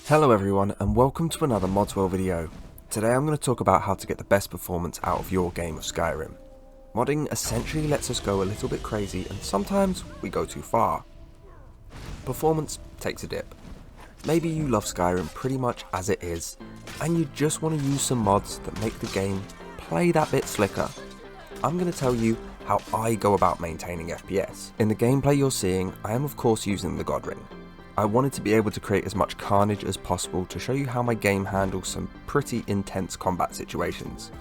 Hello everyone and welcome to another Modswell video. Today I'm going to talk about how to get the best performance out of your game of Skyrim. Modding essentially lets us go a little bit crazy and sometimes we go too far. Performance takes a dip. Maybe you love Skyrim pretty much as it is and you just want to use some mods that make the game play that bit slicker. I'm going to tell you how I go about maintaining FPS. In the gameplay you're seeing, I am of course using the God Ring. I wanted to be able to create as much carnage as possible to show you how my game handles some pretty intense combat situations.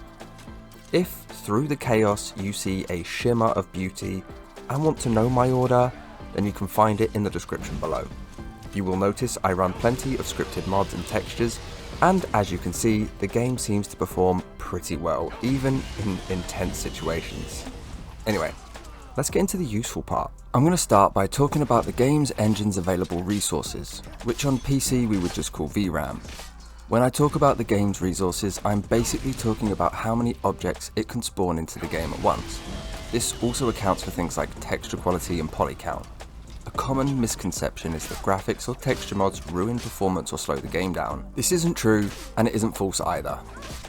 If through the chaos you see a shimmer of beauty and want to know my order, then you can find it in the description below. You will notice I run plenty of scripted mods and textures, and as you can see, the game seems to perform pretty well, even in intense situations. Anyway, let's get into the useful part. I'm going to start by talking about the game's engine's available resources, which on PC we would just call VRAM. When I talk about the game's resources, I'm basically talking about how many objects it can spawn into the game at once. This also accounts for things like texture quality and poly count. A common misconception is that graphics or texture mods ruin performance or slow the game down. This isn't true, and it isn't false either.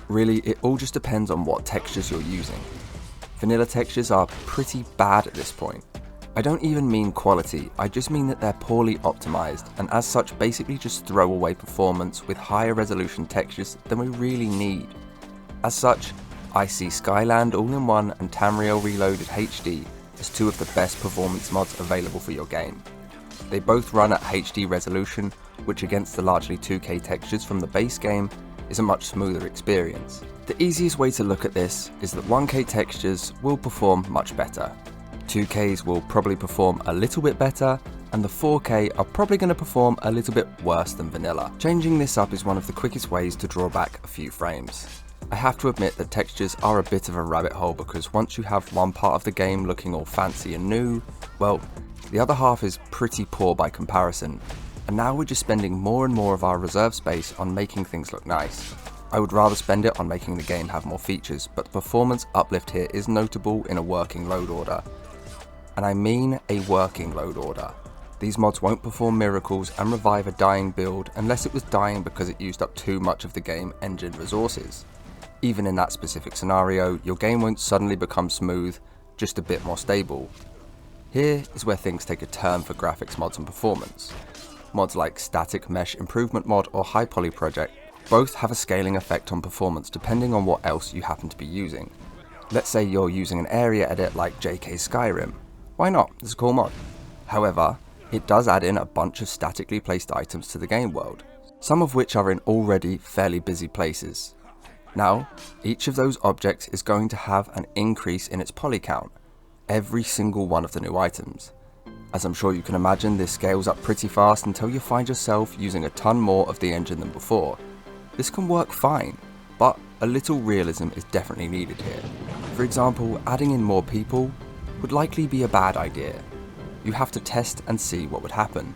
Really, it all just depends on what textures you're using. Vanilla textures are pretty bad at this point. I don't even mean quality, I just mean that they're poorly optimized and as such basically just throw away performance with higher resolution textures than we really need. As such, I see Skyland All-in-One and Tamriel Reloaded HD as two of the best performance mods available for your game. They both run at HD resolution, which against the largely 2K textures from the base game is a much smoother experience. The easiest way to look at this is that 1K textures will perform much better. 2Ks will probably perform a little bit better, and the 4K are probably going to perform a little bit worse than vanilla. Changing this up is one of the quickest ways to draw back a few frames. I have to admit that textures are a bit of a rabbit hole because once you have one part of the game looking all fancy and new, well, the other half is pretty poor by comparison, and now we're just spending more and more of our reserve space on making things look nice. I would rather spend it on making the game have more features, but the performance uplift here is notable in a working load order. And I mean a working load order. These mods won't perform miracles and revive a dying build unless it was dying because it used up too much of the game engine resources. Even in that specific scenario, your game won't suddenly become smooth, just a bit more stable. Here is where things take a turn for graphics mods and performance. Mods like Static Mesh Improvement Mod or High Poly Project both have a scaling effect on performance depending on what else you happen to be using. Let's say you're using an area edit like JK Skyrim. Why not? It's a cool mod. However, it does add in a bunch of statically placed items to the game world, some of which are in already fairly busy places. Now, each of those objects is going to have an increase in its poly count, every single one of the new items. As I'm sure you can imagine, this scales up pretty fast until you find yourself using a ton more of the engine than before. This can work fine, but a little realism is definitely needed here. For example, adding in more people would likely be a bad idea. You have to test and see what would happen.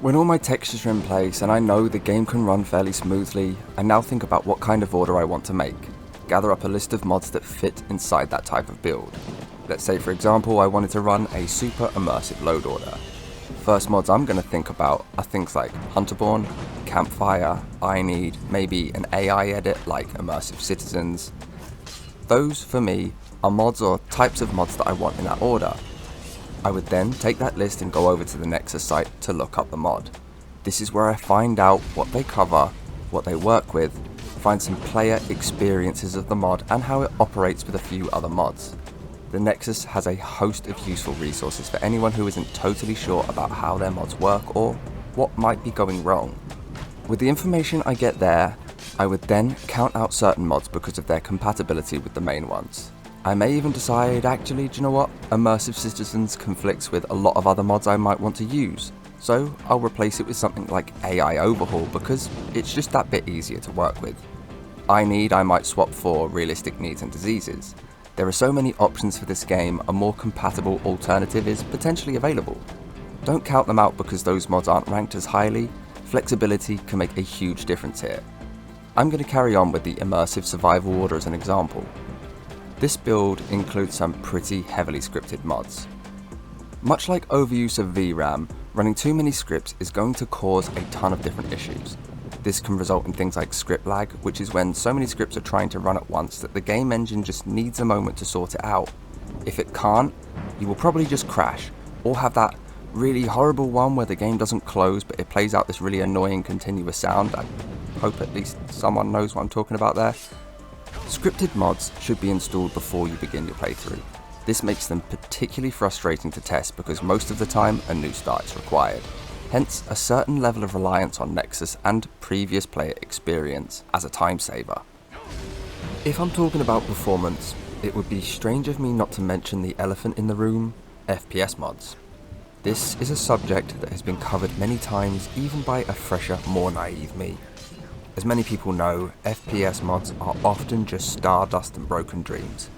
When all my textures are in place and I know the game can run fairly smoothly, I now think about what kind of order I want to make. Gather up a list of mods that fit inside that type of build. Let's say for example I wanted to run a super immersive load order. First mods I'm going to think about are things like Hunterborn, Campfire, I Need, maybe an AI edit like Immersive Citizens. Those, for me, are mods or types of mods that I want in that order. I would then take that list and go over to the Nexus site to look up the mod. This is where I find out what they cover, what they work with, find some player experiences of the mod and how it operates with a few other mods. The Nexus has a host of useful resources for anyone who isn't totally sure about how their mods work or what might be going wrong. With the information I get there, I would then count out certain mods because of their compatibility with the main ones. I may even decide, actually, do you know what? Immersive Citizens conflicts with a lot of other mods I might want to use, so I'll replace it with something like AI Overhaul because it's just that bit easier to work with. I might swap for Realistic Needs and Diseases. There are so many options for this game, a more compatible alternative is potentially available. Don't count them out because those mods aren't ranked as highly. Flexibility can make a huge difference here. I'm going to carry on with the Immersive Survival Order as an example. This build includes some pretty heavily scripted mods. Much like overuse of VRAM, Running too many scripts is going to cause a ton of different issues. This can result in things like script lag, which is when so many scripts are trying to run at once that the game engine just needs a moment to sort it out. If it can't, you will probably just crash, or have that really horrible one where the game doesn't close but it plays out this really annoying continuous sound. I hope at least someone knows what I'm talking about there. Scripted mods should be installed before you begin your playthrough. This makes them particularly frustrating to test because most of the time a new start is required. Hence a certain level of reliance on Nexus and previous player experience as a time saver. If I'm talking about performance, it would be strange of me not to mention the elephant in the room, FPS mods. This is a subject that has been covered many times even by a fresher, more naive me. As many people know, FPS mods are often just stardust and broken dreams.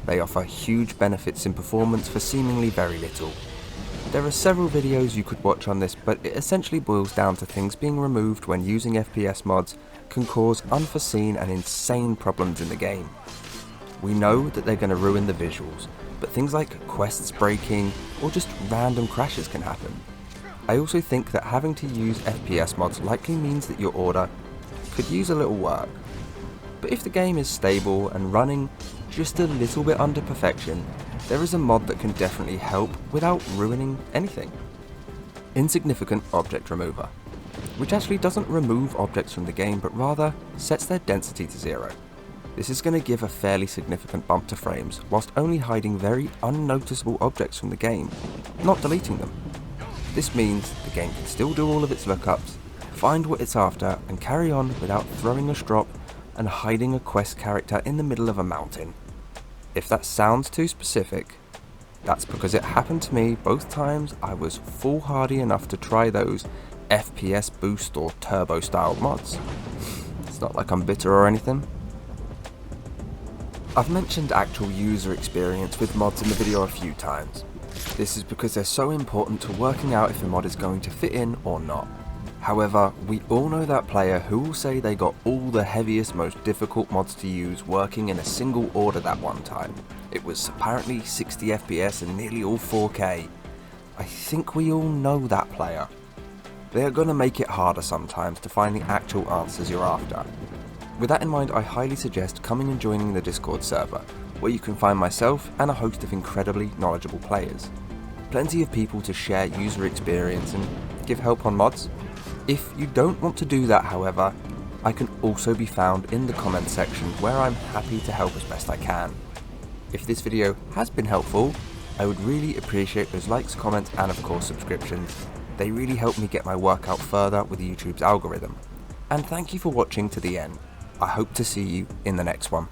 They offer huge benefits in performance for seemingly very little. There are several videos you could watch on this, but it essentially boils down to things being removed when using FPS mods can cause unforeseen and insane problems in the game. We know that they're going to ruin the visuals, but things like quests breaking or just random crashes can happen. I also think that having to use FPS mods likely means that your order could use a little work. But if the game is stable and running just a little bit under perfection, there is a mod that can definitely help without ruining anything. Insignificant Object Remover, which actually doesn't remove objects from the game but rather sets their density to 0. This is going to give a fairly significant bump to frames, whilst only hiding very unnoticeable objects from the game, not deleting them. This means the game can still do all of its lookups, find what it's after, and carry on without throwing a strop and hiding a quest character in the middle of a mountain. If that sounds too specific, that's because it happened to me both times I was foolhardy enough to try those FPS boost or turbo style mods. It's not like I'm bitter or anything. I've mentioned actual user experience with mods in the video a few times. This is because they're so important to working out if a mod is going to fit in or not. However, we all know that player who will say they got all the heaviest, most difficult mods to use working in a single order that one time. It was apparently 60 FPS and nearly all 4K. I think we all know that player. They are going to make it harder sometimes to find the actual answers you're after. With that in mind, I highly suggest coming and joining the Discord server, where you can find myself and a host of incredibly knowledgeable players. Plenty of people to share user experience and give help on mods. If you don't want to do that, however, I can also be found in the comments section where I'm happy to help as best I can. If this video has been helpful, I would really appreciate those likes, comments, and of course subscriptions. They really help me get my work out further with YouTube's algorithm. And thank you for watching to the end. I hope to see you in the next one.